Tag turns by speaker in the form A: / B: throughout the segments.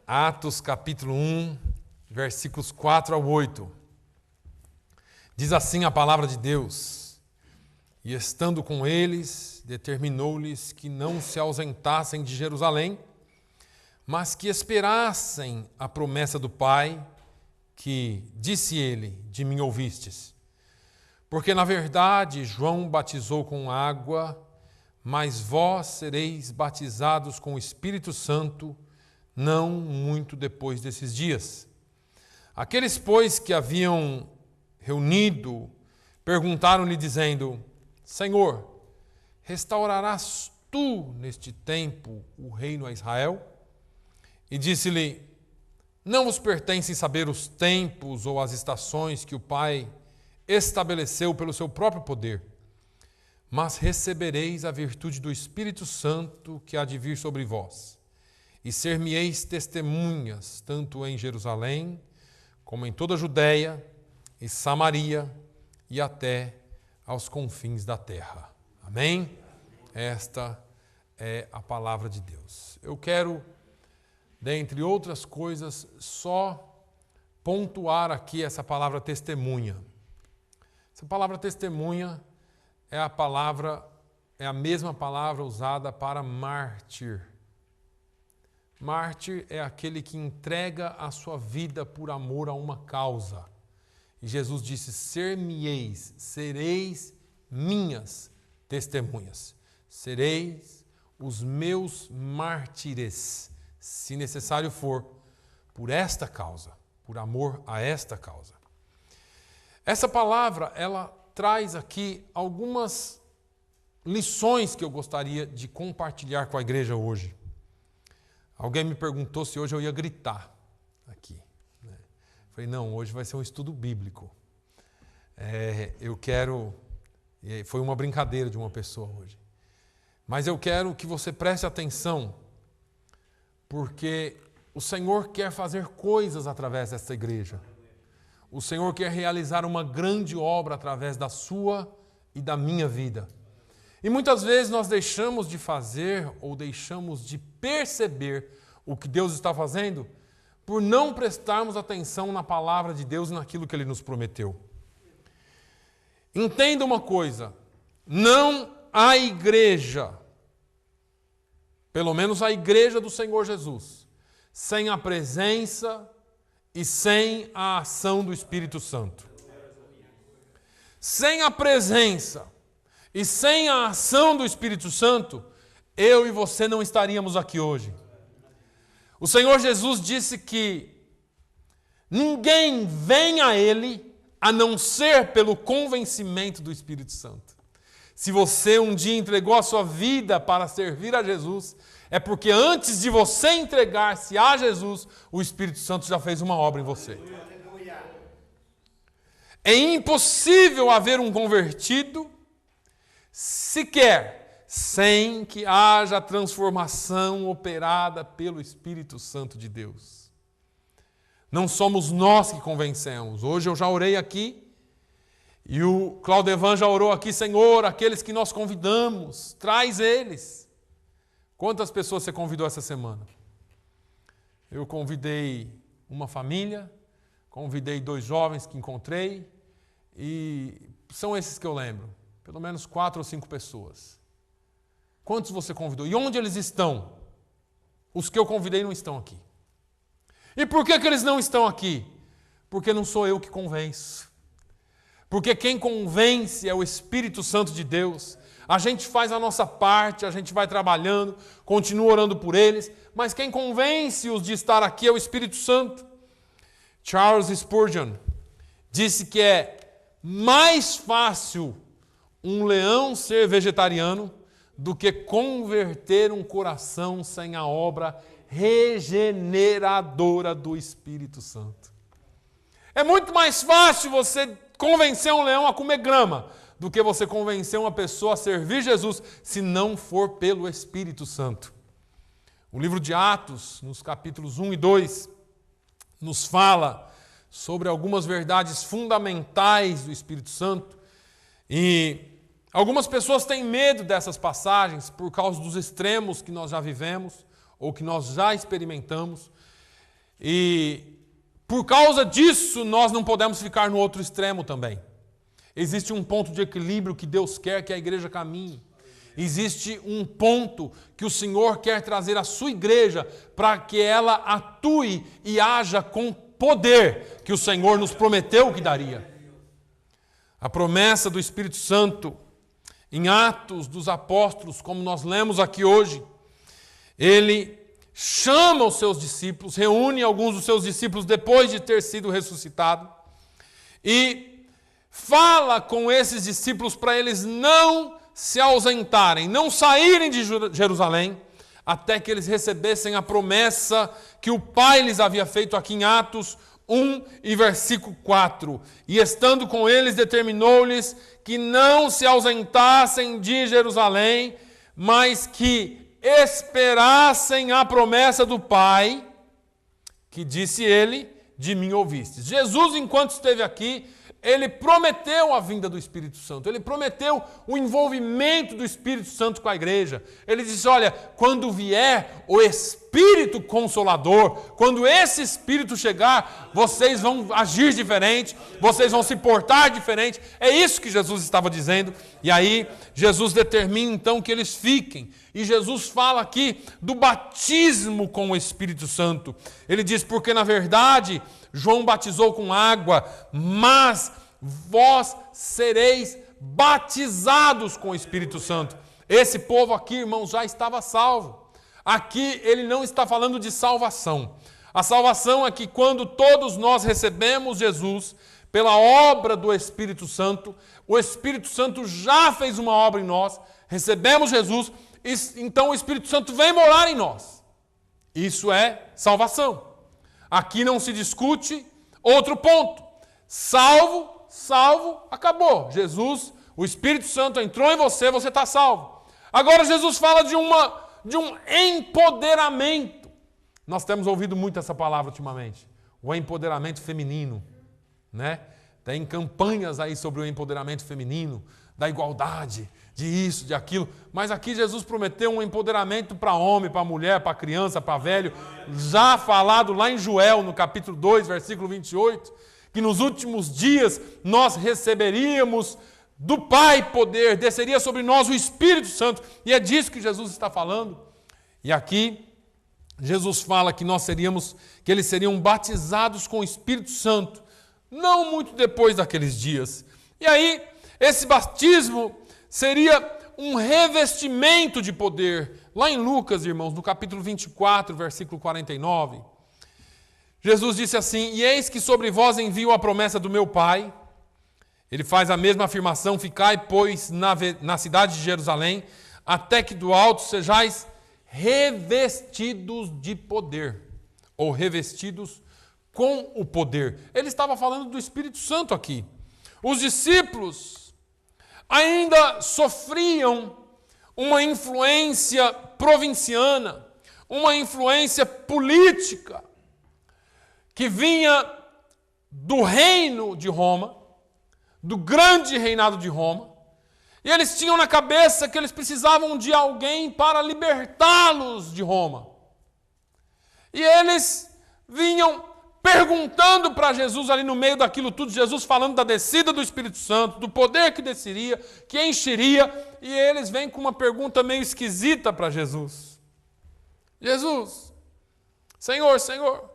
A: Atos capítulo 1, versículos 4 ao 8. Diz assim a palavra de Deus: E estando com eles, determinou-lhes que não se ausentassem de Jerusalém, mas que esperassem a promessa do Pai, que, disse ele, de mim ouvistes. Porque, na verdade, João batizou com água, mas vós sereis batizados com o Espírito Santo, não muito depois desses dias. Aqueles, pois, que haviam reunido, perguntaram-lhe, dizendo: Senhor, restaurarás tu neste tempo o reino a Israel? E disse-lhe: Não vos pertencem saber os tempos ou as estações que o Pai estabeleceu pelo seu próprio poder, mas recebereis a virtude do Espírito Santo que há de vir sobre vós, e ser-me-eis testemunhas, tanto em Jerusalém, como em toda a Judéia e Samaria, e até aos confins da terra. Amém? Esta é a palavra de Deus. Eu quero, dentre outras coisas, só pontuar aqui essa palavra testemunha. Essa palavra testemunha é a mesma palavra usada para mártir. Mártir é aquele que entrega a sua vida por amor a uma causa. E Jesus disse: ser-me-eis, sereis minhas testemunhas. Sereis os meus mártires, se necessário for, por esta causa, por amor a esta causa. Essa palavra, ela traz aqui algumas lições que eu gostaria de compartilhar com a igreja hoje. Alguém me perguntou se hoje eu ia gritar aqui. Falei, não, hoje vai ser um estudo bíblico. Foi uma brincadeira de uma pessoa hoje. Mas eu quero que você preste atenção, porque o Senhor quer fazer coisas através dessa igreja. O Senhor quer realizar uma grande obra através da sua e da minha vida. E muitas vezes nós deixamos de fazer ou deixamos de perceber o que Deus está fazendo por não prestarmos atenção na palavra de Deus e naquilo que Ele nos prometeu. Entenda uma coisa, não há igreja, pelo menos a igreja do Senhor Jesus, sem a presença e sem a ação do Espírito Santo. Sem a presença e sem a ação do Espírito Santo, eu e você não estaríamos aqui hoje. O Senhor Jesus disse que ninguém vem a Ele a não ser pelo convencimento do Espírito Santo. Se você um dia entregou a sua vida para servir a Jesus, é porque antes de você entregar-se a Jesus, o Espírito Santo já fez uma obra em você. É impossível haver um convertido sequer sem que haja transformação operada pelo Espírito Santo de Deus. Não somos nós que convencemos. Hoje eu já orei aqui e o Claudevan já orou aqui: Senhor, aqueles que nós convidamos, traz eles. Quantas pessoas você convidou essa semana? Eu convidei uma família, convidei 2 jovens que encontrei, e são esses que eu lembro. Pelo menos 4 ou 5 pessoas. Quantos você convidou? E onde eles estão? Os que eu convidei não estão aqui. E por que eles não estão aqui? Porque não sou eu que convenço. Porque quem convence é o Espírito Santo de Deus. A gente faz a nossa parte, a gente vai trabalhando, continua orando por eles, mas quem convence-os de estar aqui é o Espírito Santo. Charles Spurgeon disse que é mais fácil um leão ser vegetariano do que converter um coração sem a obra regeneradora do Espírito Santo. É muito mais fácil você convencer um leão a comer grama do que você convencer uma pessoa a servir Jesus, se não for pelo Espírito Santo. O livro de Atos, nos capítulos 1 e 2, nos fala sobre algumas verdades fundamentais do Espírito Santo, e algumas pessoas têm medo dessas passagens por causa dos extremos que nós já vivemos ou que nós já experimentamos. E por causa disso, nós não podemos ficar no outro extremo também. Existe um ponto de equilíbrio que Deus quer que a igreja caminhe. Existe um ponto que o Senhor quer trazer à sua igreja para que ela atue e haja com poder que o Senhor nos prometeu que daria. A promessa do Espírito Santo em Atos dos Apóstolos, como nós lemos aqui hoje, ele chama os seus discípulos, reúne alguns dos seus discípulos depois de ter sido ressuscitado e fala com esses discípulos para eles não se ausentarem, não saírem de Jerusalém, até que eles recebessem a promessa que o Pai lhes havia feito aqui em Atos 1 e versículo 4. E estando com eles, determinou-lhes que não se ausentassem de Jerusalém, mas que esperassem a promessa do Pai, que disse ele, de mim ouvistes. Jesus, enquanto esteve aqui, ele prometeu a vinda do Espírito Santo, ele prometeu o envolvimento do Espírito Santo com a igreja. Ele disse, olha, quando vier o Espírito Consolador, quando esse Espírito chegar, vocês vão agir diferente, vocês vão se portar diferente. É isso que Jesus estava dizendo. E aí, Jesus determina então que eles fiquem. E Jesus fala aqui do batismo com o Espírito Santo. Ele diz, porque na verdade João batizou com água, mas vós sereis batizados com o Espírito Santo. Esse povo aqui, irmãos, já estava salvo. Aqui ele não está falando de salvação. A salvação é que quando todos nós recebemos Jesus pela obra do Espírito Santo, o Espírito Santo já fez uma obra em nós, recebemos Jesus, então o Espírito Santo vem morar em nós. Isso é salvação. Aqui não se discute outro ponto. Salvo, acabou. Jesus, o Espírito Santo entrou em você, você está salvo. Agora Jesus fala de um empoderamento. Nós temos ouvido muito essa palavra ultimamente. O empoderamento feminino, né? Tem campanhas aí sobre o empoderamento feminino, da igualdade, de isso, de aquilo. Mas aqui Jesus prometeu um empoderamento para homem, para mulher, para criança, para velho. Já falado lá em Joel, no capítulo 2, versículo 28, que nos últimos dias nós receberíamos do Pai poder, desceria sobre nós o Espírito Santo. E é disso que Jesus está falando. E aqui Jesus fala que que eles seriam batizados com o Espírito Santo, não muito depois daqueles dias. E aí, esse batismo seria um revestimento de poder. Lá em Lucas, irmãos, no capítulo 24, versículo 49, Jesus disse assim, e eis que sobre vós envio a promessa do meu Pai. Ele faz a mesma afirmação, ficai, pois, na cidade de Jerusalém, até que do alto sejais revestidos de poder, ou revestidos com o poder. Ele estava falando do Espírito Santo aqui. Os discípulos ainda sofriam uma influência provinciana, uma influência política, que vinha do reino de Roma, do grande reinado de Roma, e eles tinham na cabeça que eles precisavam de alguém para libertá-los de Roma. E eles vinham perguntando para Jesus ali no meio daquilo tudo, Jesus falando da descida do Espírito Santo, do poder que desceria, que encheria, e eles vêm com uma pergunta meio esquisita para Jesus. Jesus, Senhor,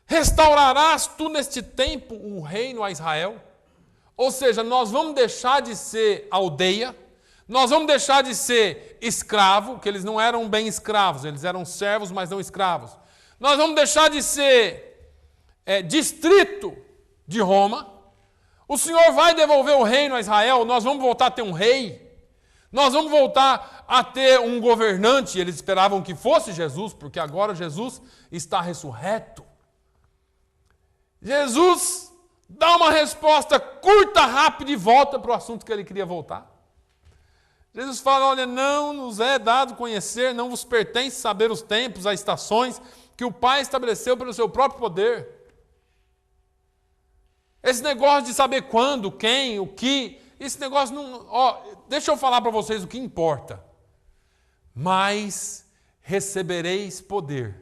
A: restaurarás tu neste tempo o reino a Israel? Ou seja, nós vamos deixar de ser aldeia, nós vamos deixar de ser escravo, que eles não eram bem escravos, eles eram servos, mas não escravos. Nós vamos deixar de ser distrito de Roma. O Senhor vai devolver o reino a Israel, nós vamos voltar a ter um rei, nós vamos voltar a ter um governante. Eles esperavam que fosse Jesus, porque agora Jesus está ressurreto. Jesus dá uma resposta curta, rápida e volta para o assunto que ele queria voltar. Jesus fala, olha, não nos é dado conhecer, não vos pertence saber os tempos, as estações que o Pai estabeleceu pelo seu próprio poder. Esse negócio de saber quando, quem, o que, esse negócio não... deixa eu falar para vocês o que importa. Mas recebereis poder.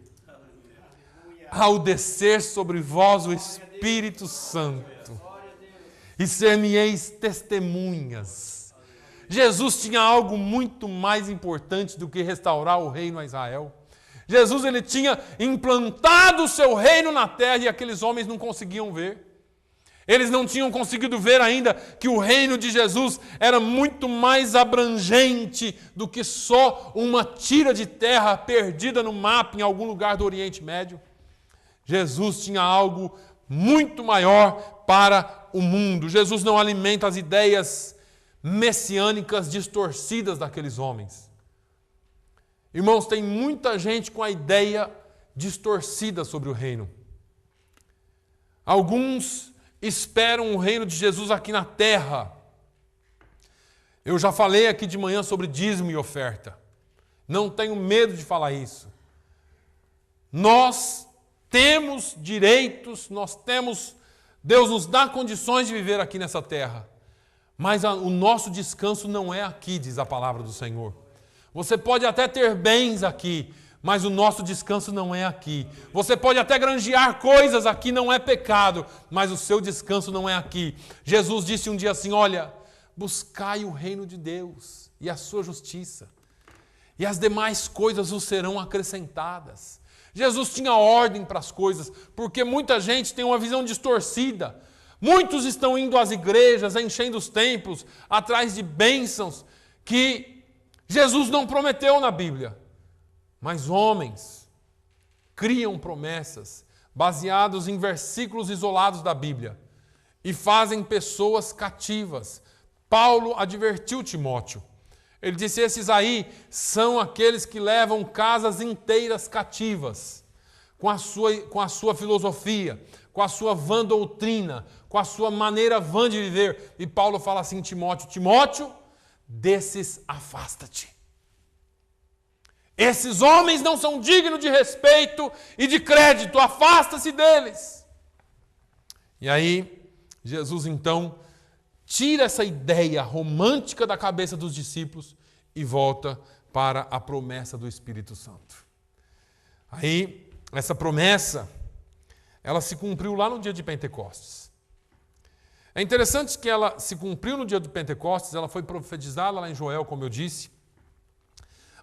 A: ao descer sobre vós o Espírito Santo, e ser-me-eis testemunhas. Jesus tinha algo muito mais importante do que restaurar o reino a Israel. Jesus, ele tinha implantado o seu reino na terra e aqueles homens não conseguiam ver. Eles não tinham conseguido ver ainda que o reino de Jesus era muito mais abrangente do que só uma tira de terra perdida no mapa em algum lugar do Oriente Médio. Jesus tinha algo muito maior para o mundo. Jesus não alimenta as ideias messiânicas distorcidas daqueles homens. Irmãos, tem muita gente com a ideia distorcida sobre o reino. Alguns esperam o reino de Jesus aqui na terra. Eu já falei aqui de manhã sobre dízimo e oferta. Não tenho medo de falar isso. Nós temos direitos, Deus nos dá condições de viver aqui nessa terra. Mas o nosso descanso não é aqui, diz a palavra do Senhor. Você pode até ter bens aqui, mas o nosso descanso não é aqui. Você pode até granjear coisas aqui, não é pecado, mas o seu descanso não é aqui. Jesus disse um dia assim, olha, buscai o reino de Deus e a sua justiça, e as demais coisas vos serão acrescentadas. Jesus tinha ordem para as coisas, porque muita gente tem uma visão distorcida. Muitos estão indo às igrejas, enchendo os templos, atrás de bênçãos que Jesus não prometeu na Bíblia. Mas homens criam promessas baseados em versículos isolados da Bíblia e fazem pessoas cativas. Paulo advertiu Timóteo. Ele disse, esses aí são aqueles que levam casas inteiras cativas, com a sua filosofia, com a sua vã doutrina, com a sua maneira vã de viver. E Paulo fala assim, Timóteo, desses afasta-te. Esses homens não são dignos de respeito e de crédito, afasta-se deles. E aí, Jesus então tira essa ideia romântica da cabeça dos discípulos e volta para a promessa do Espírito Santo. Aí, essa promessa, ela se cumpriu lá no dia de Pentecostes. É interessante que ela se cumpriu no dia de Pentecostes, ela foi profetizada lá em Joel, como eu disse.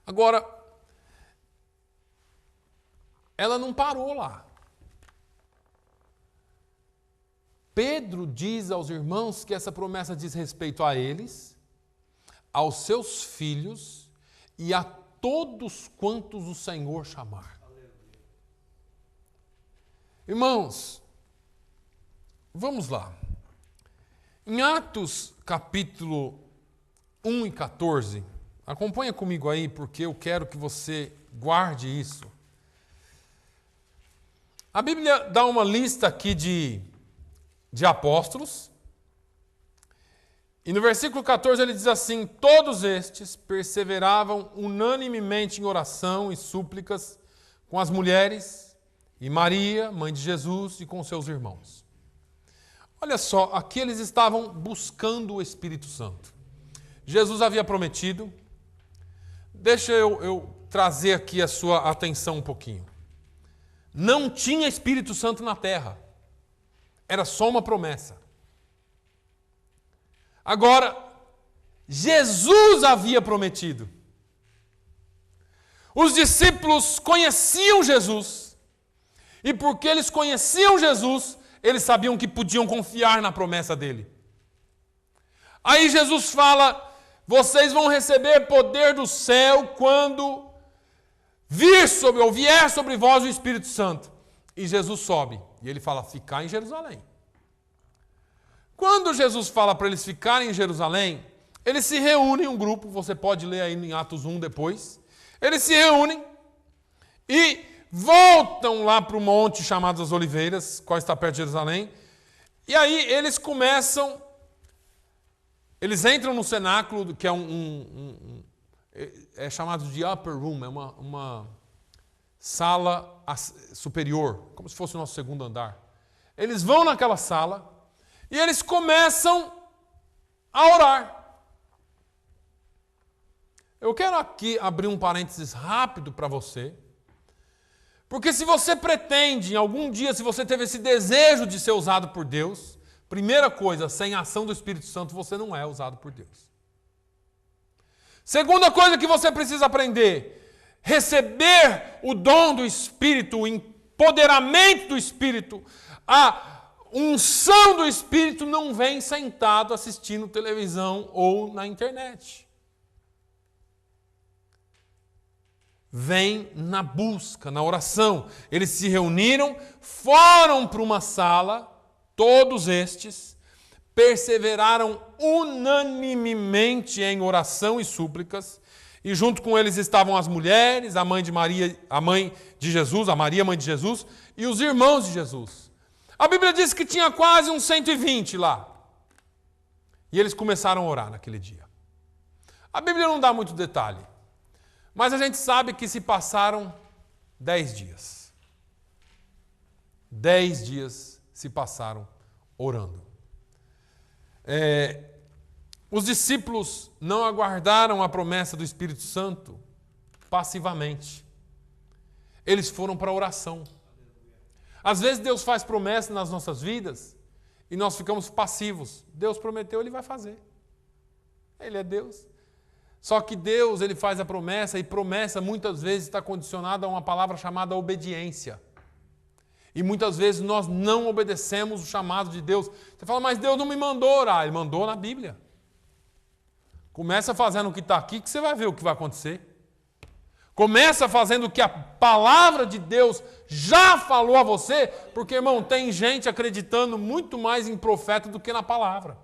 A: Agora, ela não parou lá. Pedro diz aos irmãos que essa promessa diz respeito a eles, aos seus filhos e a todos quantos o Senhor chamar. Irmãos, vamos lá. Em Atos capítulo 1 e 14, acompanha comigo aí porque eu quero que você guarde isso. A Bíblia dá uma lista aqui de apóstolos. E no versículo 14 ele diz assim, todos estes perseveravam unanimemente em oração e súplicas com as mulheres e Maria, mãe de Jesus, e com seus irmãos. Olha só, aqui eles estavam buscando o Espírito Santo. Jesus havia prometido. Deixa eu trazer aqui a sua atenção um pouquinho. Não tinha Espírito Santo na terra. Era só uma promessa. Agora, Jesus havia prometido. Os discípulos conheciam Jesus. E porque eles conheciam Jesus, eles sabiam que podiam confiar na promessa dele. Aí Jesus fala, vocês vão receber poder do céu quando vier sobre vós o Espírito Santo. E Jesus sobe. E ele fala, ficar em Jerusalém. Quando Jesus fala para eles ficarem em Jerusalém, eles se reúnem, um grupo, você pode ler aí em Atos 1 depois. Eles se reúnem e voltam lá para o monte chamado das Oliveiras, qual está perto de Jerusalém. E aí eles começam, eles entram no cenáculo, que é é chamado de upper room, é uma sala superior, como se fosse o nosso segundo andar. Eles vão naquela sala e eles começam a orar. Eu quero aqui abrir um parênteses rápido para você, Porque se você pretende, em algum dia, se você teve esse desejo de ser usado por Deus, primeira coisa, sem a ação do Espírito Santo, você não é usado por Deus. Segunda coisa que você precisa aprender, receber o dom do Espírito, o empoderamento do Espírito, a unção do Espírito não vem sentado assistindo televisão ou na internet. Vem na busca, na oração. Eles se reuniram, foram para uma sala, todos estes, perseveraram unanimemente em oração e súplicas, e junto com eles estavam as mulheres, a mãe de Maria, a mãe de Jesus, a Maria, mãe de Jesus, e os irmãos de Jesus. A Bíblia diz que tinha quase uns 120 lá. E eles começaram a orar naquele dia. A Bíblia não dá muito detalhe, mas a gente sabe que se passaram 10 dias. 10 dias se passaram orando. Os discípulos não aguardaram a promessa do Espírito Santo passivamente. Eles foram para a oração. Às vezes Deus faz promessas nas nossas vidas e nós ficamos passivos. Deus prometeu, Ele vai fazer. Ele é Deus. Só que Deus, Ele faz a promessa, e promessa muitas vezes está condicionada a uma palavra chamada obediência. E muitas vezes nós não obedecemos o chamado de Deus. Você fala, mas Deus não me mandou orar. Ele mandou na Bíblia. Começa fazendo o que está aqui, que você vai ver o que vai acontecer. Começa fazendo o que a palavra de Deus já falou a você, porque, irmão, tem gente acreditando muito mais em profeta do que na palavra.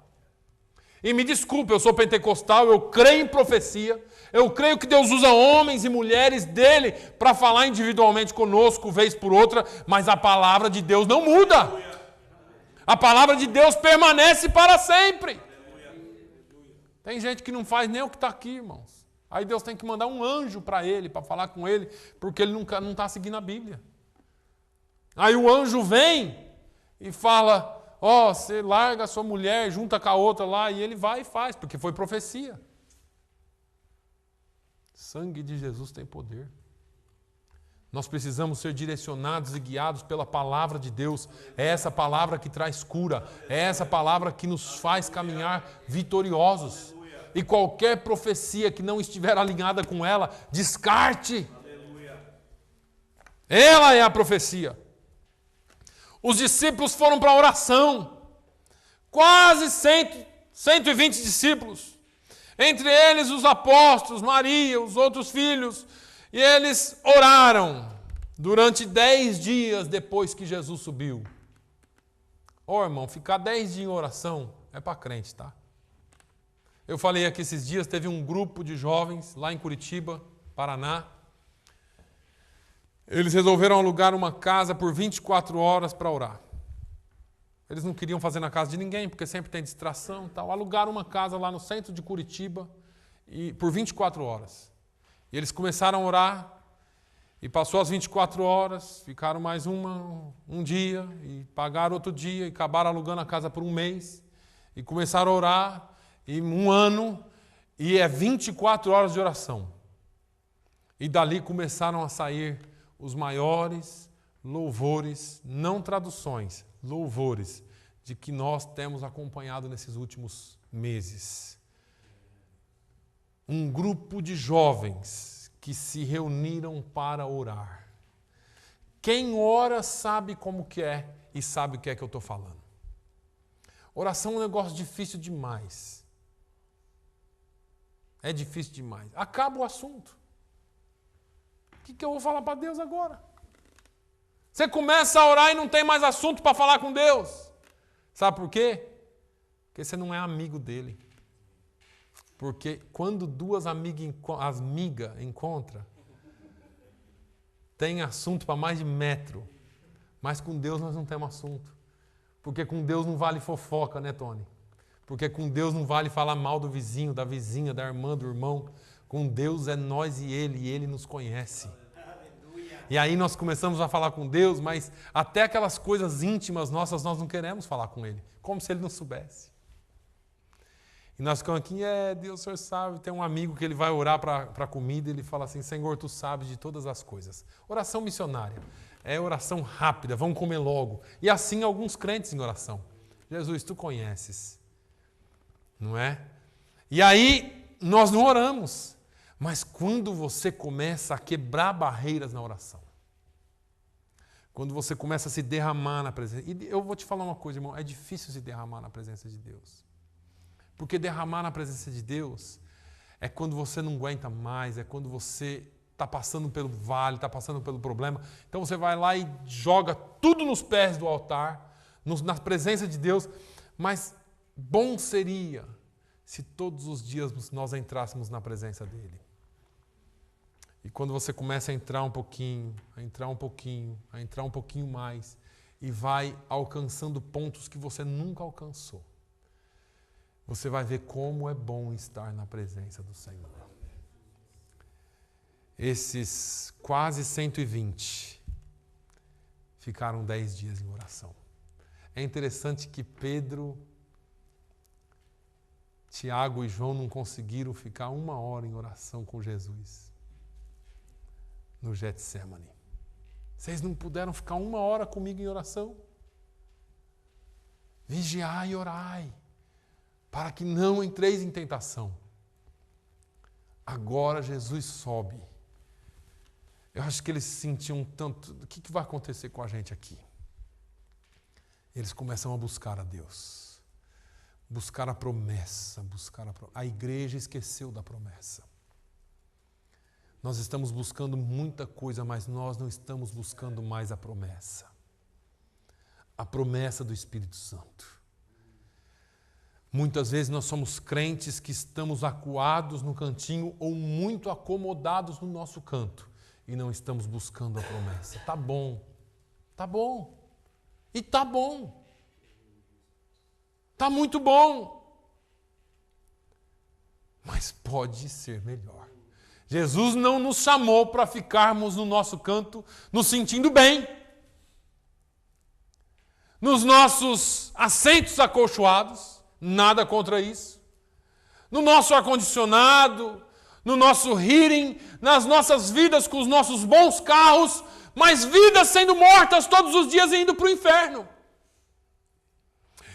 A: E me desculpe, eu sou pentecostal, eu creio em profecia, eu creio que Deus usa homens e mulheres dele para falar individualmente conosco, vez por outra, mas a palavra de Deus não muda. A palavra de Deus permanece para sempre. Tem gente que não faz nem o que está aqui, irmãos. Aí Deus tem que mandar um anjo para ele, para falar com ele, porque ele não está seguindo a Bíblia. Aí o anjo vem e fala, você larga a sua mulher, junta com a outra lá, e ele vai e faz, porque foi profecia. Sangue de Jesus tem poder. Nós precisamos ser direcionados e guiados pela palavra de Deus. É essa palavra que traz cura. É essa palavra que nos faz caminhar vitoriosos. E qualquer profecia que não estiver alinhada com ela, descarte. Ela é a profecia. Os discípulos foram para a oração. Quase 120 discípulos. Entre eles os apóstolos, Maria, os outros filhos. E eles oraram durante 10 dias depois que Jesus subiu. Irmão, ficar 10 dias em oração é para crente, tá? Eu falei aqui esses dias, teve um grupo de jovens lá em Curitiba, Paraná. Eles resolveram alugar uma casa por 24 horas para orar. Eles não queriam fazer na casa de ninguém, porque sempre tem distração e tal. Alugaram uma casa lá no centro de Curitiba por 24 horas. E eles começaram a orar, e passou as 24 horas, ficaram mais um dia, e pagaram outro dia, e acabaram alugando a casa por um mês, e começaram a orar, e um ano, e é 24 horas de oração. E dali começaram a sair os maiores louvores, não traduções, louvores, de que nós temos acompanhado nesses últimos meses. Um grupo de jovens que se reuniram para orar. Quem ora sabe como que é e sabe o que é que eu estou falando. Oração é um negócio difícil demais. É difícil demais. Acaba o assunto. O que eu vou falar para Deus agora? Você começa a orar e não tem mais assunto para falar com Deus. Sabe por quê? Porque você não é amigo dele. Porque quando duas amigas encontram, tem assunto para mais de metro. Mas com Deus nós não temos assunto. Porque com Deus não vale fofoca, né, Tony? Porque com Deus não vale falar mal do vizinho, da vizinha, da irmã, do irmão. Com Deus é nós e Ele nos conhece. E aí nós começamos a falar com Deus, mas até aquelas coisas íntimas nossas nós não queremos falar com Ele. Como se Ele não soubesse. E nós ficamos aqui, Deus, o Senhor sabe. Tem um amigo que ele vai orar para a comida e ele fala assim, Senhor, Tu sabes de todas as coisas. Oração missionária. É oração rápida, vamos comer logo. E assim alguns crentes em oração. Jesus, Tu conheces. Não é? E aí, nós não oramos. Mas quando você começa a quebrar barreiras na oração, quando você começa a se derramar na presença... E eu vou te falar uma coisa, irmão, é difícil se derramar na presença de Deus. Porque derramar na presença de Deus é quando você não aguenta mais, é quando você está passando pelo vale, está passando pelo problema. Então você vai lá e joga tudo nos pés do altar, na presença de Deus. Mas bom seria se todos os dias nós entrássemos na presença dEle. E quando você começa a entrar um pouquinho, a entrar um pouquinho, a entrar um pouquinho mais, e vai alcançando pontos que você nunca alcançou, você vai ver como é bom estar na presença do Senhor. Esses quase 120 ficaram 10 dias em oração. É interessante que Pedro, Tiago e João não conseguiram ficar 1 hora em oração com Jesus no Getsemane. Vocês não puderam ficar 1 hora comigo em oração? Vigiai e orai, para que não entreis em tentação. Agora Jesus sobe. Eu acho que eles se sentiam tanto... O que vai acontecer com a gente aqui? Eles começam a buscar a Deus. Buscar a promessa. A igreja esqueceu da promessa. Nós estamos buscando muita coisa, mas nós não estamos buscando mais a promessa. A promessa do Espírito Santo. Muitas vezes nós somos crentes que estamos acuados no cantinho ou muito acomodados no nosso canto e não estamos buscando a promessa. Tá bom. E tá bom. Tá muito bom. Mas pode ser melhor. Jesus não nos chamou para ficarmos no nosso canto, nos sentindo bem, nos nossos assentos acolchoados, nada contra isso, no nosso ar-condicionado, no nosso hearing, nas nossas vidas com os nossos bons carros, mas vidas sendo mortas todos os dias e indo para o inferno.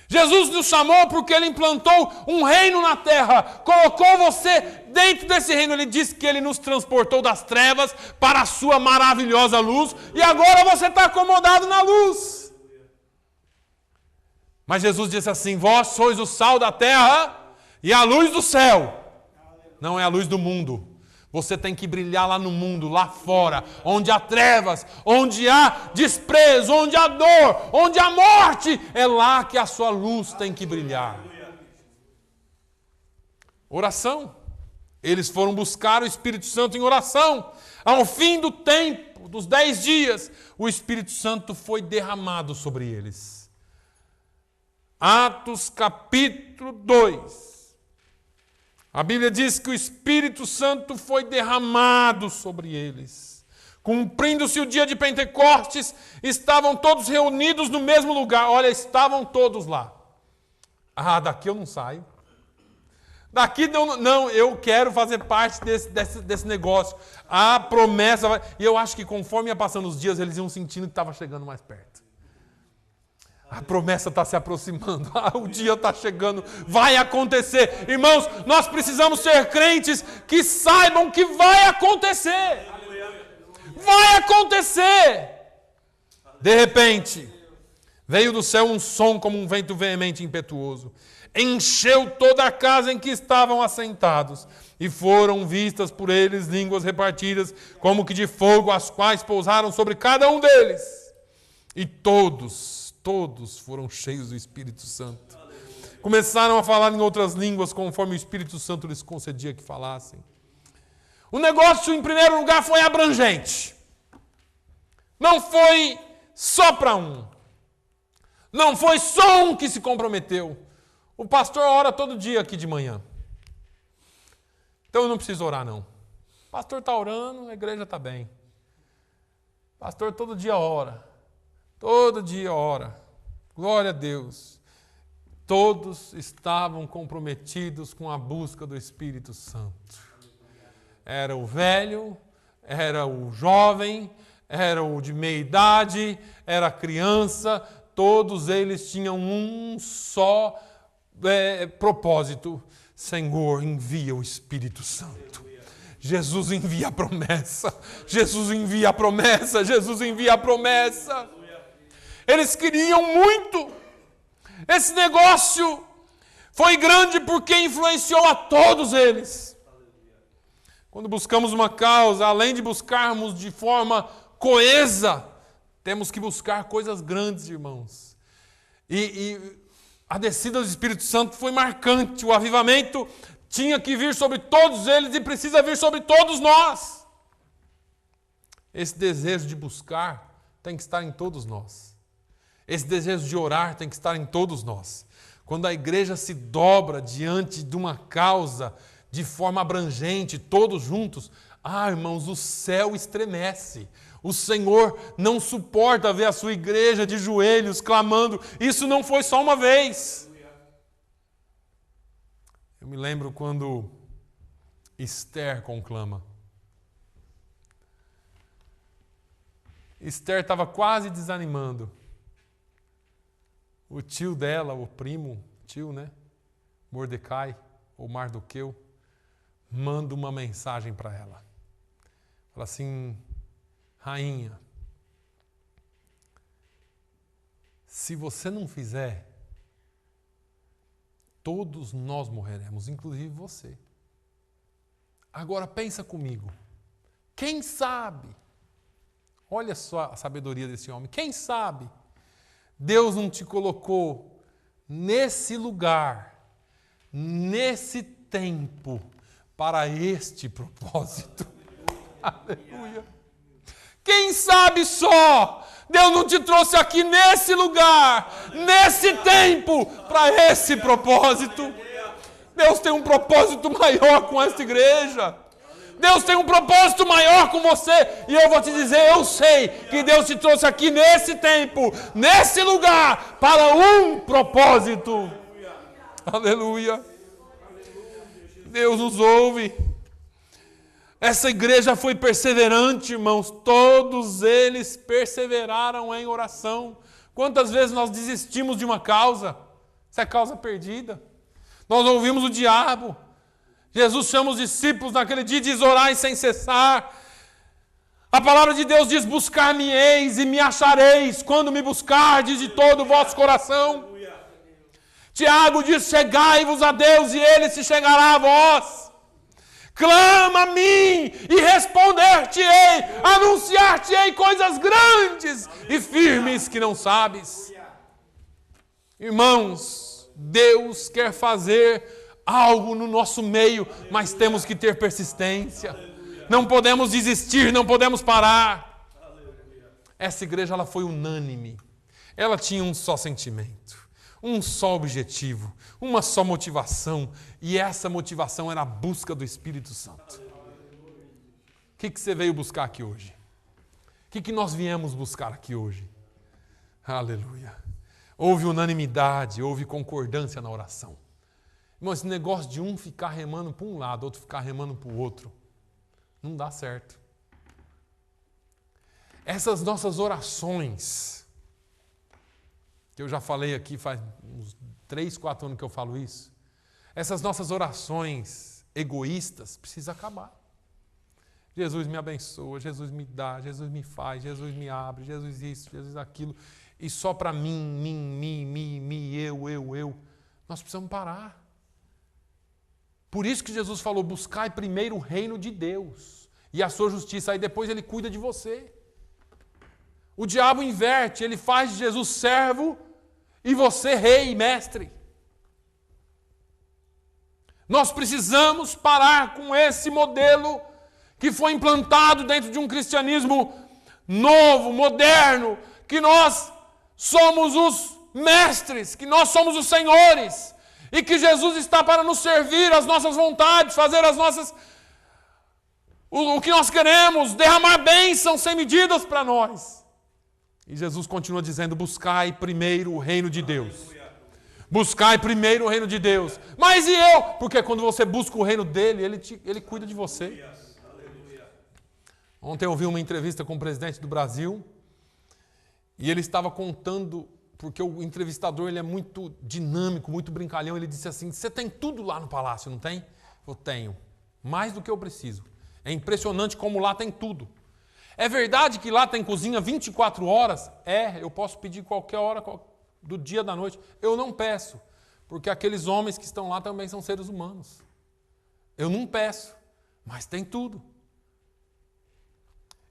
A: Jesus nos chamou porque Ele implantou um reino na terra, colocou você dentro desse reino. Ele disse que Ele nos transportou das trevas para a sua maravilhosa luz e agora você está acomodado na luz. Mas Jesus disse assim, vós sois o sal da terra e a luz do céu. Não é a luz do mundo. Você tem que brilhar lá no mundo, lá fora, onde há trevas, onde há desprezo, onde há dor, onde há morte. É lá que a sua luz tem que brilhar. Oração. Eles foram buscar o Espírito Santo em oração. Ao fim do tempo, dos 10 dias, o Espírito Santo foi derramado sobre eles. Atos capítulo 2. A Bíblia diz que o Espírito Santo foi derramado sobre eles. Cumprindo-se o dia de Pentecostes, estavam todos reunidos no mesmo lugar. Olha, estavam todos lá. Daqui eu não saio. Daqui não, eu quero fazer parte desse negócio. A promessa vai... E eu acho que conforme ia passando os dias, eles iam sentindo que estava chegando mais perto. A promessa está se aproximando, o dia está chegando, vai acontecer. Irmãos, nós precisamos ser crentes que saibam que vai acontecer. Vai acontecer. De repente, veio do céu um som como um vento veemente e impetuoso. Encheu toda a casa em que estavam assentados. E foram vistas por eles línguas repartidas, como que de fogo, as quais pousaram sobre cada um deles. E todos foram cheios do Espírito Santo. Começaram a falar em outras línguas, conforme o Espírito Santo lhes concedia que falassem. O negócio, em primeiro lugar, foi abrangente. Não foi só para um. Não foi só um que se comprometeu. O pastor ora todo dia aqui de manhã. Então eu não preciso orar, não. O pastor está orando, a igreja está bem. O pastor todo dia ora. Todo dia ora. Glória a Deus. todos estavam comprometidos com a busca do Espírito Santo. Era o velho, era o jovem, era o de meia idade, era a criança, todos eles tinham um só propósito. Senhor, envia o Espírito Santo. Jesus envia a promessa. Jesus envia a promessa. Jesus envia a promessa. Eles queriam muito. Esse negócio foi grande porque influenciou a todos eles. Quando buscamos uma causa, além de buscarmos de forma coesa, temos que buscar coisas grandes, irmãos. E a descida do Espírito Santo foi marcante. O avivamento tinha que vir sobre todos eles e precisa vir sobre todos nós. Esse desejo de buscar tem que estar em todos nós. Esse desejo de orar tem que estar em todos nós. Quando a igreja se dobra diante de uma causa de forma abrangente, todos juntos, irmãos, o céu estremece. O Senhor não suporta ver a sua igreja de joelhos clamando. Isso não foi só uma vez. Eu me lembro quando Esther conclama. Esther estava quase desanimando. O tio dela, o primo, Mordecai, ou Mardoqueu, manda uma mensagem para ela. Fala assim: rainha, se você não fizer, todos nós morreremos, inclusive você. Agora pensa comigo. Quem sabe? Olha só a sabedoria desse homem. Quem sabe Deus não te colocou nesse lugar, nesse tempo, para este propósito. Aleluia. Quem sabe só Deus não te trouxe aqui nesse lugar, nesse tempo, para esse propósito. Deus tem um propósito maior com esta igreja. Deus tem um propósito maior com você. E eu vou te dizer, eu sei que Deus te trouxe aqui nesse tempo, nesse lugar, para um propósito. Aleluia. Deus nos ouve. Essa igreja foi perseverante, irmãos. Todos eles perseveraram em oração. Quantas vezes nós desistimos de uma causa? Essa é causa perdida. Nós ouvimos o diabo. Jesus chama os discípulos naquele dia e diz: orai sem cessar. A palavra de Deus diz: buscar-me-eis e me achareis, quando me buscardes de todo o vosso coração. Tiago diz: chegai-vos a Deus e Ele se chegará a vós. Clama a mim e responder-te-ei, anunciar-te-ei coisas grandes e firmes que não sabes. Irmãos, Deus quer fazer algo no nosso meio, mas temos que ter persistência. Não podemos desistir, não podemos parar. Essa igreja ela foi unânime. Ela tinha um só sentimento, um só objetivo, uma só motivação. E essa motivação era a busca do Espírito Santo. O que você veio buscar aqui hoje? O que nós viemos buscar aqui hoje? Aleluia. Houve unanimidade, houve concordância na oração. Irmão, esse negócio de um ficar remando para um lado, outro ficar remando para o outro, não dá certo. Essas nossas orações, que eu já falei aqui faz uns 3, 4 anos que eu falo isso, essas nossas orações egoístas precisam acabar. Jesus me abençoa, Jesus me dá, Jesus me faz, Jesus me abre, Jesus isso, Jesus aquilo, e só para mim, eu. Nós precisamos parar. Por isso que Jesus falou: buscai primeiro o reino de Deus e a sua justiça, aí depois Ele cuida de você. O diabo inverte, ele faz de Jesus servo e você rei e mestre. Nós precisamos parar com esse modelo que foi implantado dentro de um cristianismo novo, moderno, que nós somos os mestres, que nós somos os senhores, e que Jesus está para nos servir as nossas vontades, fazer as nossas... o que nós queremos, derramar bênçãos sem medidas para nós. E Jesus continua dizendo: buscai primeiro o reino de Deus. Buscai primeiro o reino de Deus. Mas e eu? Porque quando você busca o reino dele, ele cuida de você. Ontem eu ouvi uma entrevista com o presidente do Brasil e ele estava contando, porque o entrevistador ele é muito dinâmico, muito brincalhão. Ele disse assim, você tem tudo lá no palácio, não tem? Eu tenho. Mais do que eu preciso. É impressionante como lá tem tudo. É verdade que lá tem cozinha 24 horas? Eu posso pedir qualquer hora do dia da noite. Eu não peço, porque aqueles homens que estão lá também são seres humanos. Eu não peço, mas tem tudo.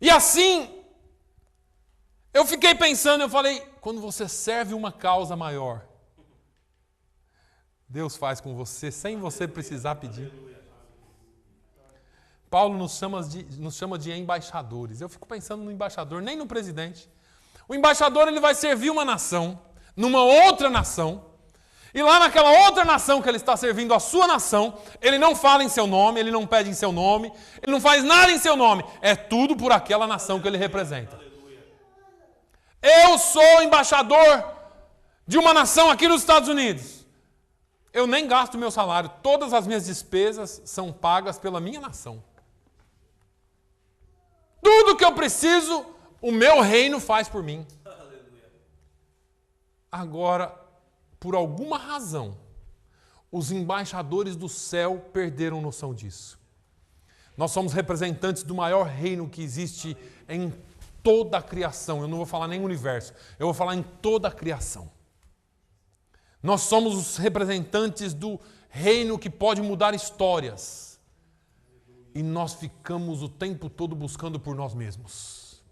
A: E assim, eu fiquei pensando, eu falei, quando você serve uma causa maior, Deus faz com você sem você precisar pedir. Paulo nos chama de embaixadores. Eu fico pensando no embaixador, nem no presidente. O embaixador ele vai servir uma nação, numa outra nação, e lá naquela outra nação que ele está servindo a sua nação, ele não fala em seu nome, ele não pede em seu nome, ele não faz nada em seu nome. É tudo por aquela nação que ele representa. Eu sou embaixador de uma nação aqui nos Estados Unidos. Eu nem gasto meu salário, todas as minhas despesas são pagas pela minha nação. Tudo que eu preciso, o meu reino faz por mim. Agora, por alguma razão, os embaixadores do céu perderam noção disso. Nós somos representantes do maior reino que existe em toda a criação. Eu não vou falar nem no universo, eu vou falar em toda a criação. Nós somos os representantes do reino que pode mudar histórias. E nós ficamos o tempo todo buscando por nós mesmos.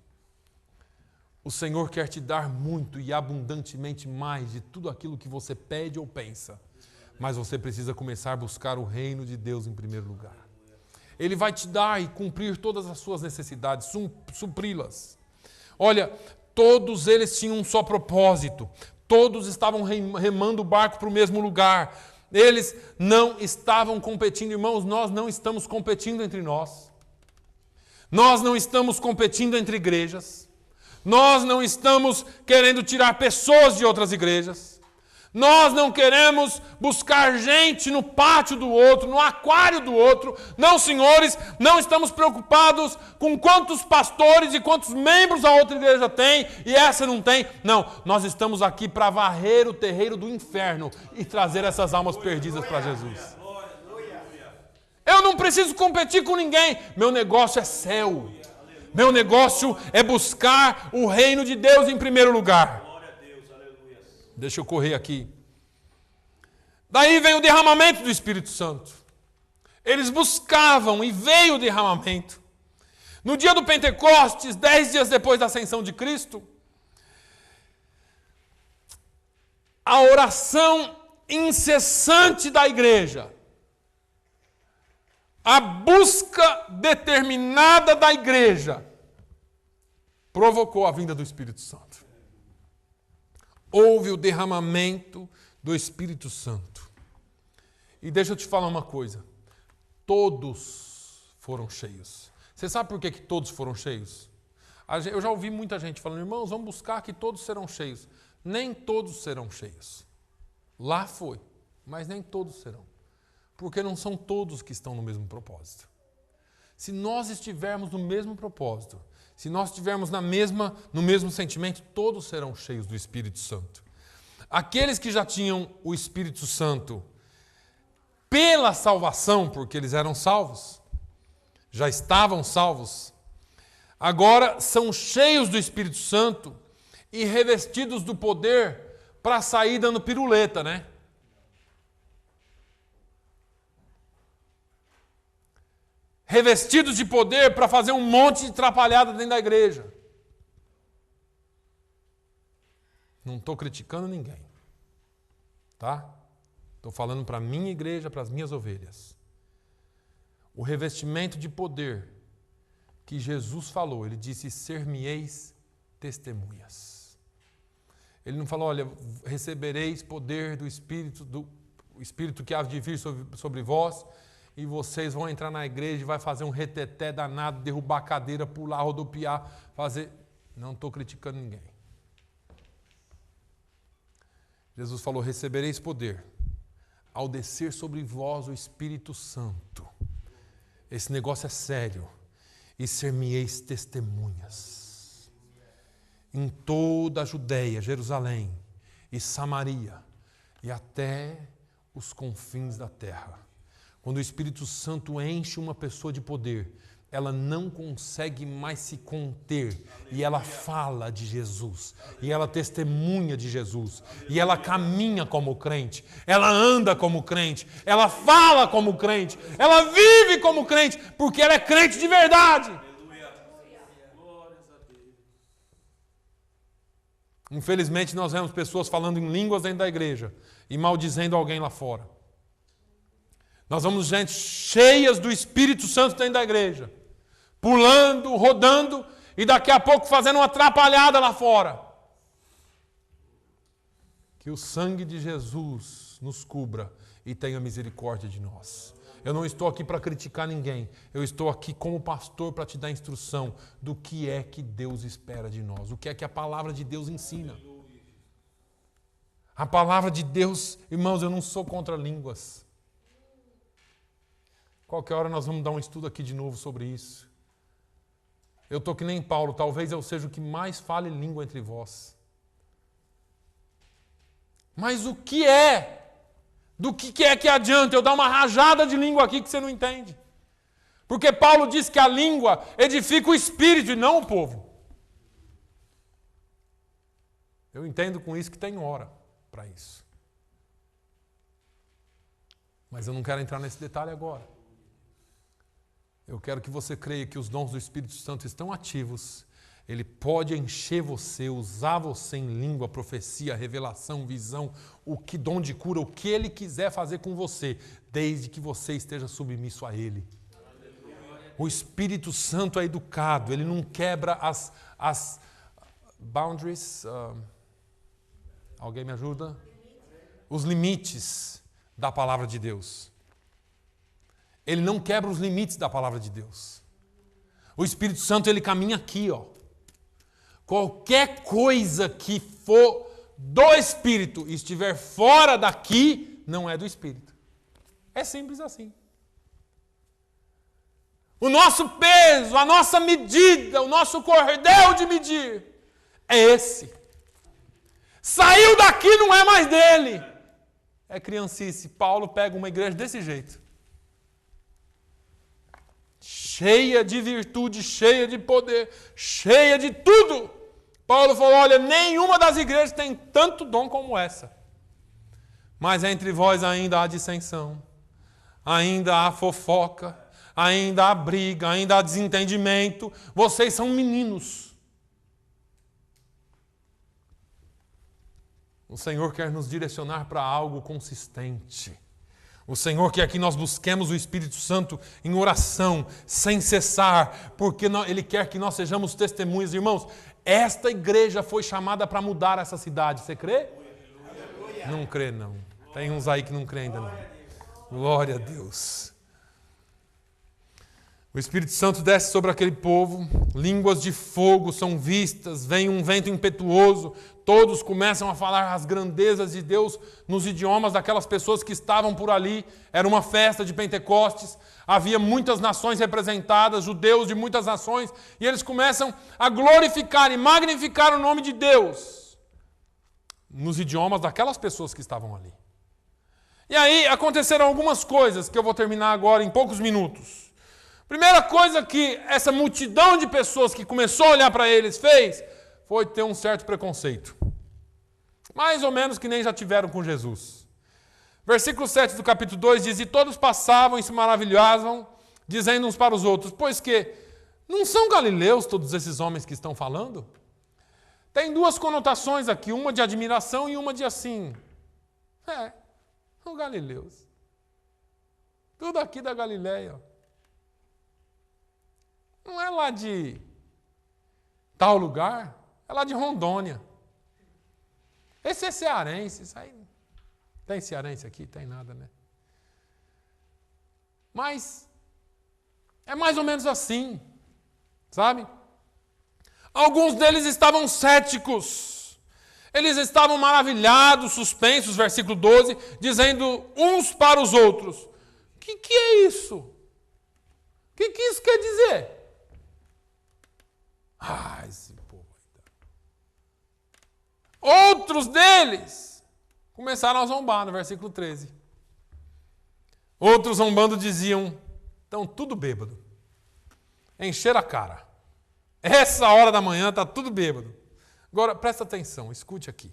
A: O Senhor quer te dar muito e abundantemente mais de tudo aquilo que você pede ou pensa. Mas você precisa começar a buscar o reino de Deus em primeiro lugar. Ele vai te dar e cumprir todas as suas necessidades, supri-las. Olha, todos eles tinham um só propósito. Todos estavam remando o barco para o mesmo lugar. Eles não estavam competindo, irmãos, nós não estamos competindo entre nós. Nós não estamos competindo entre igrejas. Nós não estamos querendo tirar pessoas de outras igrejas. Nós não queremos buscar gente no pátio do outro, no aquário do outro. Não, senhores, não estamos preocupados com quantos pastores e quantos membros a outra igreja tem e essa não tem. Não, nós estamos aqui para varrer o terreiro do inferno e trazer essas almas perdidas para Jesus. Eu não preciso competir com ninguém. Meu negócio é céu. Meu negócio é buscar o reino de Deus em primeiro lugar. Deixa eu correr aqui. Daí vem o derramamento do Espírito Santo. Eles buscavam e veio o derramamento. No dia do Pentecostes, 10 dias depois da ascensão de Cristo, a oração incessante da igreja, a busca determinada da igreja, provocou a vinda do Espírito Santo. Houve o derramamento do Espírito Santo. E deixa eu te falar uma coisa. Todos foram cheios. Você sabe por que todos foram cheios? Eu já ouvi muita gente falando, irmãos, vamos buscar que todos serão cheios. Nem todos serão cheios. Lá foi, mas nem todos serão. Porque não são todos que estão no mesmo propósito. Se nós estivermos no mesmo propósito, se nós estivermos no mesmo sentimento, todos serão cheios do Espírito Santo. Aqueles que já tinham o Espírito Santo pela salvação, porque eles eram salvos, já estavam salvos, agora são cheios do Espírito Santo e revestidos do poder para sair dando piruleta, né? Revestidos de poder para fazer um monte de atrapalhada dentro da igreja. Não estou criticando ninguém, tá? Estou falando para a minha igreja, para as minhas ovelhas. O revestimento de poder que Jesus falou, ele disse, ser-me-eis testemunhas. Ele não falou, olha, recebereis poder do Espírito que há de vir sobre vós, e vocês vão entrar na igreja e vai fazer um reteté danado, derrubar a cadeira, pular, rodopiar, fazer... Não estou criticando ninguém. Jesus falou: recebereis poder ao descer sobre vós o Espírito Santo. Esse negócio é sério. E ser-me-eis testemunhas em toda a Judeia, Jerusalém e Samaria e até os confins da terra. Quando o Espírito Santo enche uma pessoa de poder, ela não consegue mais se conter, e ela fala de Jesus, e ela testemunha de Jesus, e ela caminha como crente, ela anda como crente, ela fala como crente, ela vive como crente, porque ela é crente de verdade. Infelizmente nós vemos pessoas falando em línguas dentro da igreja e maldizendo alguém lá fora. Nós vemos gente cheias do Espírito Santo dentro da igreja, pulando, rodando e daqui a pouco fazendo uma atrapalhada lá fora. Que o sangue de Jesus nos cubra e tenha misericórdia de nós. Eu não estou aqui para criticar ninguém. Eu estou aqui como pastor para te dar instrução do que é que Deus espera de nós. O que é que a palavra de Deus ensina. A palavra de Deus, irmãos, eu não sou contra línguas. Qualquer hora nós vamos dar um estudo aqui de novo sobre isso. Eu estou que nem Paulo, talvez eu seja o que mais fale língua entre vós. Mas o que é? Do que é que adianta eu dar uma rajada de língua aqui que você não entende? Porque Paulo diz que a língua edifica o espírito e não o povo. Eu entendo com isso que tem hora para isso. Mas eu não quero entrar nesse detalhe agora. Eu quero que você creia que os dons do Espírito Santo estão ativos. Ele pode encher você, usar você em língua, profecia, revelação, visão, o que dom de cura, o que Ele quiser fazer com você, desde que você esteja submisso a Ele. O Espírito Santo é educado, Ele não quebra as boundaries. Alguém me ajuda? Os limites da palavra de Deus. Ele não quebra os limites da palavra de Deus. O Espírito Santo, ele caminha aqui, ó. Qualquer coisa que for do Espírito e estiver fora daqui, não é do Espírito. É simples assim. O nosso peso, a nossa medida, o nosso cordel de medir é esse. Saiu daqui, não é mais dele. É criancice. Paulo pega uma igreja desse jeito. Cheia de virtude, cheia de poder, cheia de tudo. Paulo falou, olha, nenhuma das igrejas tem tanto dom como essa. Mas entre vós ainda há dissensão, ainda há fofoca, ainda há briga, ainda há desentendimento. Vocês são meninos. O Senhor quer nos direcionar para algo consistente. O Senhor quer que nós busquemos o Espírito Santo em oração, sem cessar, porque Ele quer que nós sejamos testemunhas. Irmãos, esta igreja foi chamada para mudar essa cidade. Você crê? Não crê, não. Tem uns aí que não crê ainda, não. Glória a Deus. O Espírito Santo desce sobre aquele povo, línguas de fogo são vistas, vem um vento impetuoso, todos começam a falar as grandezas de Deus nos idiomas daquelas pessoas que estavam por ali. Era uma festa de Pentecostes, havia muitas nações representadas, judeus de muitas nações, e eles começam a glorificar e magnificar o nome de Deus nos idiomas daquelas pessoas que estavam ali. E aí aconteceram algumas coisas que eu vou terminar agora em poucos minutos. Primeira coisa que essa multidão de pessoas que começou a olhar para eles fez foi ter um certo preconceito. Mais ou menos que nem já tiveram com Jesus. Versículo 7 do capítulo 2 diz, e todos passavam e se maravilhavam, dizendo uns para os outros, pois que não são galileus todos esses homens que estão falando? Tem duas conotações aqui, uma de admiração e uma de assim. São galileus. Tudo aqui da Galileia. Não é lá de tal lugar, é lá de Rondônia. Esse é cearense, isso aí. Tem cearense aqui? Tem nada, né? Mas é mais ou menos assim, sabe? Alguns deles estavam céticos. Eles estavam maravilhados, suspensos, versículo 12, dizendo uns para os outros: o que é isso? O que isso quer dizer? Esse povo ainda. Outros deles começaram a zombar, no versículo 13. Outros zombando diziam: estão tudo bêbado. Encheram a cara. Essa hora da manhã está tudo bêbado. Agora, presta atenção, escute aqui.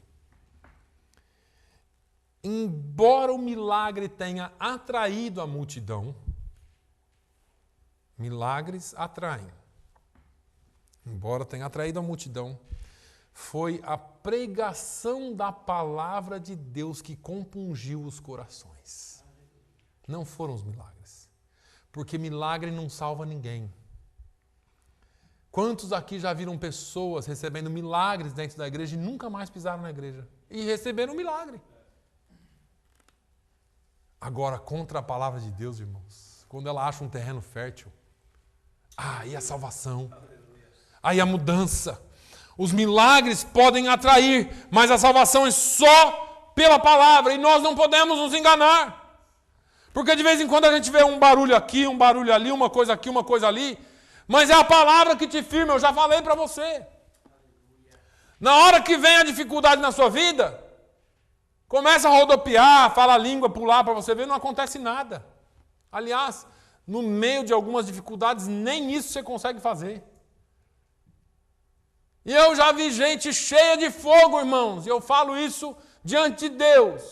A: Embora o milagre tenha atraído a multidão, milagres atraem. Embora tenha atraído a multidão, foi a pregação da palavra de Deus que compungiu os corações. Não foram os milagres. Porque milagre não salva ninguém. Quantos aqui já viram pessoas recebendo milagres dentro da igreja e nunca mais pisaram na igreja? E receberam um milagre. Agora, contra a palavra de Deus, irmãos, quando ela acha um terreno fértil, aí a salvação, aí a mudança. Os milagres podem atrair, mas a salvação é só pela palavra e nós não podemos nos enganar. Porque de vez em quando a gente vê um barulho aqui, um barulho ali, uma coisa aqui, uma coisa ali, mas é a palavra que te firma, eu já falei para você. Na hora que vem a dificuldade na sua vida, começa a rodopiar, fala a língua, pular para você ver, não acontece nada. Aliás, no meio de algumas dificuldades, nem isso você consegue fazer. E eu já vi gente cheia de fogo, irmãos, e eu falo isso diante de Deus.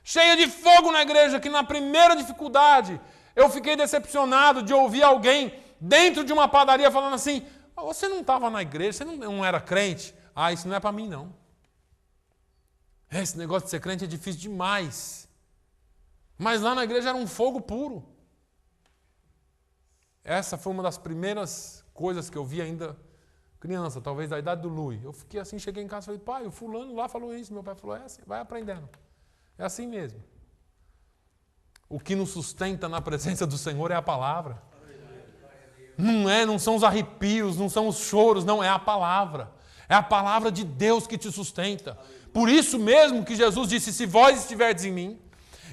A: Cheia de fogo na igreja, que na primeira dificuldade, eu fiquei decepcionado de ouvir alguém dentro de uma padaria falando assim: você não estava na igreja, você não era crente? Isso não é para mim não. Esse negócio de ser crente é difícil demais. Mas lá na igreja era um fogo puro. Essa foi uma das primeiras coisas que eu vi ainda criança, talvez da idade do Lui. Eu fiquei assim, cheguei em casa e falei: pai, o fulano lá falou isso. Meu pai falou: é assim, vai aprendendo. É assim mesmo. O que nos sustenta na presença do Senhor é a palavra. Não são os arrepios, não são os choros, não, é a palavra. É a palavra de Deus que te sustenta. Por isso mesmo que Jesus disse: se vós estiverdes em mim,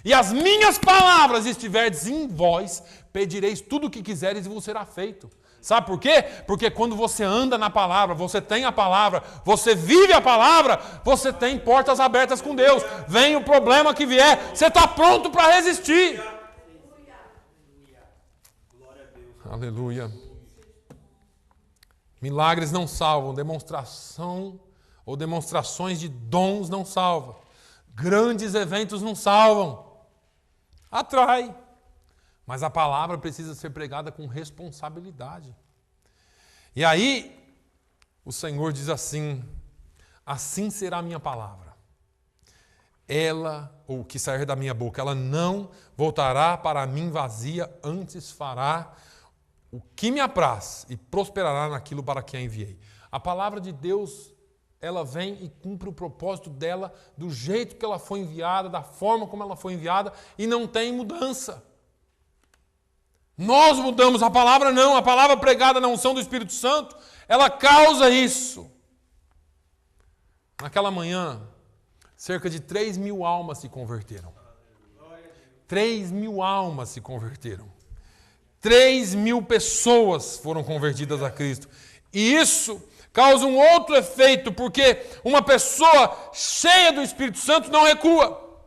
A: e as minhas palavras estiverdes em vós, pedireis tudo o que quiseres e vos será feito. Sabe por quê? Porque quando você anda na palavra, você tem a palavra, você vive a palavra, você tem portas abertas com Deus. Vem o problema que vier, você está pronto para resistir. Aleluia. Milagres não salvam, demonstração ou demonstrações de dons não salvam. Grandes eventos não salvam. Atrai. Mas a palavra precisa ser pregada com responsabilidade. E aí, o Senhor diz assim: assim será a minha palavra. Ela, ou o que sair da minha boca, ela não voltará para mim vazia, antes fará o que me apraz e prosperará naquilo para que a enviei. A palavra de Deus, ela vem e cumpre o propósito dela do jeito que ela foi enviada, da forma como ela foi enviada, e não tem mudança. Nós mudamos, a palavra não. A palavra pregada na unção do Espírito Santo, ela causa isso. Naquela manhã, cerca de 3.000 almas se converteram. 3.000 almas se converteram. 3.000 pessoas foram convertidas a Cristo. E isso causa um outro efeito, porque uma pessoa cheia do Espírito Santo não recua.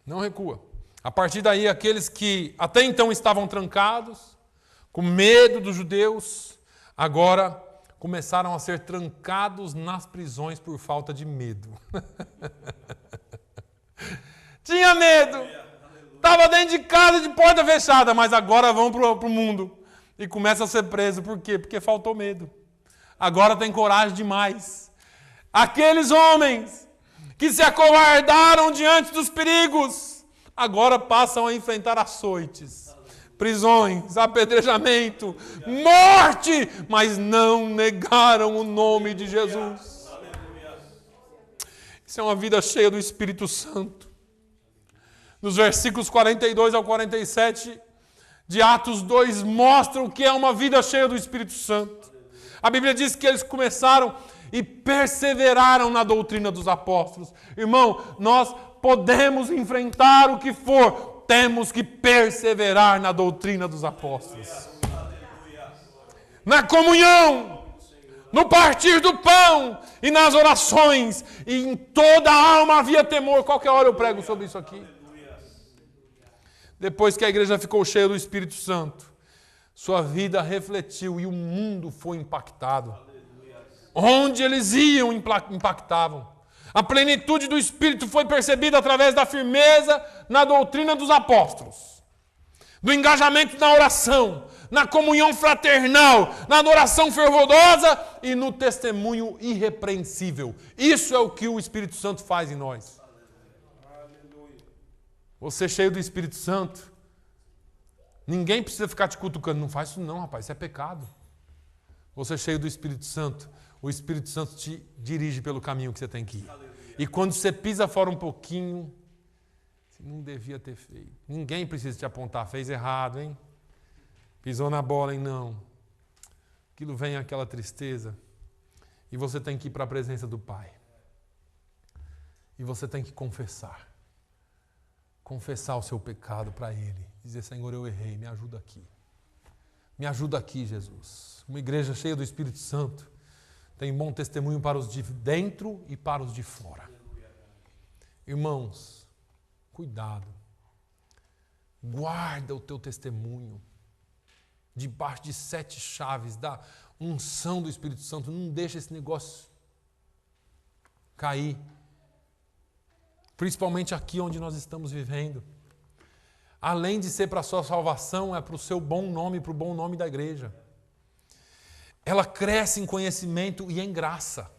A: Não recua. A partir daí, aqueles que até então estavam trancados, com medo dos judeus, agora começaram a ser trancados nas prisões por falta de medo. Tinha medo. Estava dentro de casa de porta fechada, mas agora vão para o mundo. E começa a ser preso. Por quê? Porque faltou medo. Agora tem coragem demais. Aqueles homens que se acovardaram diante dos perigos, agora passam a enfrentar açoites, prisões, apedrejamento, morte, mas não negaram o nome de Jesus. Isso é uma vida cheia do Espírito Santo. Nos versículos 42 ao 47 de Atos 2, mostram o que é uma vida cheia do Espírito Santo. A Bíblia diz que eles começaram e perseveraram na doutrina dos apóstolos. Irmão, nós podemos enfrentar o que for, temos que perseverar na doutrina dos apóstolos. Na comunhão, no partir do pão e nas orações, e em toda a alma havia temor. Qualquer hora eu prego sobre isso aqui. Depois que a igreja ficou cheia do Espírito Santo, sua vida refletiu e o mundo foi impactado. Onde eles iam, impactavam. A plenitude do Espírito foi percebida através da firmeza na doutrina dos apóstolos, do engajamento na oração, na comunhão fraternal, na adoração fervorosa e no testemunho irrepreensível. Isso é o que o Espírito Santo faz em nós. Você cheio do Espírito Santo, ninguém precisa ficar te cutucando. Não faz isso não, rapaz, isso é pecado. Você cheio do Espírito Santo, o Espírito Santo te dirige pelo caminho que você tem que ir. E quando você pisa fora um pouquinho, você não devia ter feito. Ninguém precisa te apontar, fez errado, hein? Pisou na bola, hein? Não. Aquilo vem aquela tristeza. E você tem que ir para a presença do Pai. E você tem que confessar. Confessar o seu pecado para Ele. Dizer, Senhor, eu errei, me ajuda aqui. Me ajuda aqui, Jesus. Uma igreja cheia do Espírito Santo tem bom testemunho para os de dentro e para os de fora. Irmãos, cuidado. Guarda o teu testemunho debaixo de 7 chaves da unção do Espírito Santo. Não deixa esse negócio cair. Principalmente aqui onde nós estamos vivendo. Além de ser para a sua salvação, é para o seu bom nome, para o bom nome da igreja. Ela cresce em conhecimento e em graça.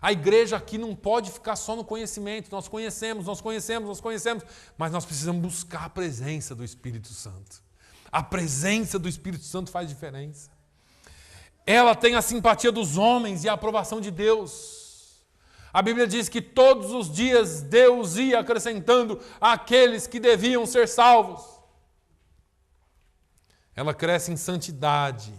A: A igreja aqui não pode ficar só no conhecimento. Nós conhecemos, mas nós precisamos buscar a presença do Espírito Santo. A presença do Espírito Santo faz diferença. Ela tem a simpatia dos homens e a aprovação de Deus. A Bíblia diz que todos os dias Deus ia acrescentando aqueles que deviam ser salvos. Ela cresce em santidade.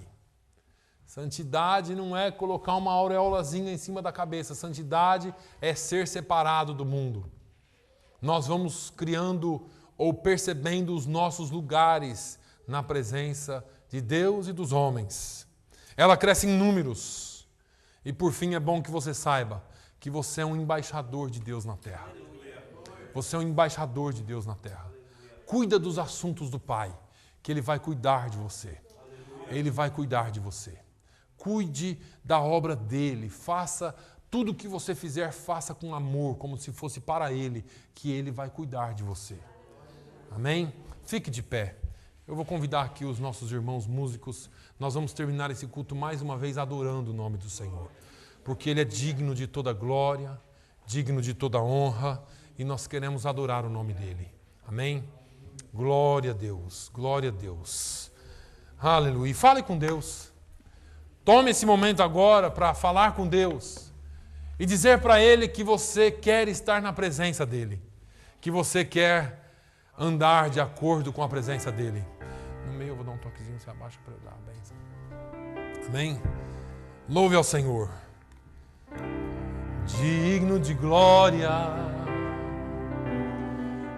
A: Santidade não é colocar uma aureolazinha em cima da cabeça. Santidade é ser separado do mundo. Nós vamos criando ou percebendo os nossos lugares na presença de Deus e dos homens. Ela cresce em números. E por fim é bom que você saiba que você é um embaixador de Deus na terra. Você é um embaixador de Deus na terra. Cuida dos assuntos do Pai, que Ele vai cuidar de você. Ele vai cuidar de você. Cuide da obra dEle. Faça tudo o que você fizer, faça com amor, como se fosse para Ele, que Ele vai cuidar de você. Amém? Fique de pé. Eu vou convidar aqui os nossos irmãos músicos. Nós vamos terminar esse culto mais uma vez adorando o nome do Senhor. Porque Ele é digno de toda glória, digno de toda honra, e nós queremos adorar o nome dEle. Amém? Glória a Deus, glória a Deus. Aleluia. E fale com Deus. Tome esse momento agora para falar com Deus e dizer para Ele que você quer estar na presença dEle, que você quer andar de acordo com a presença dEle. No meio eu vou dar um toquezinho, você abaixa para eu dar a bênção. Amém? Louve ao Senhor. Digno de glória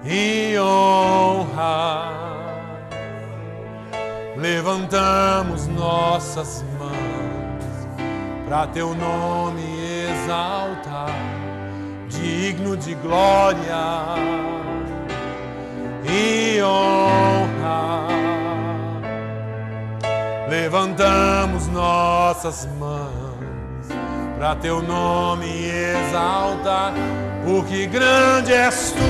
A: e honra, levantamos nossas mãos para teu nome exaltar. Digno de glória e honra, levantamos nossas mãos para teu nome exaltar, porque grande és tu,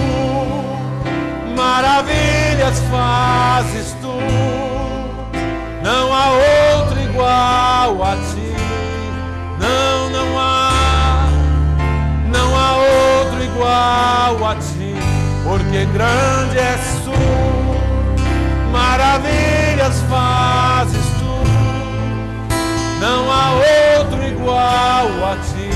A: maravilhas fazes tu, não há outro igual a ti, não há outro igual a ti, porque grande és tu, maravilhas fazes tu, não há outro igual a ti.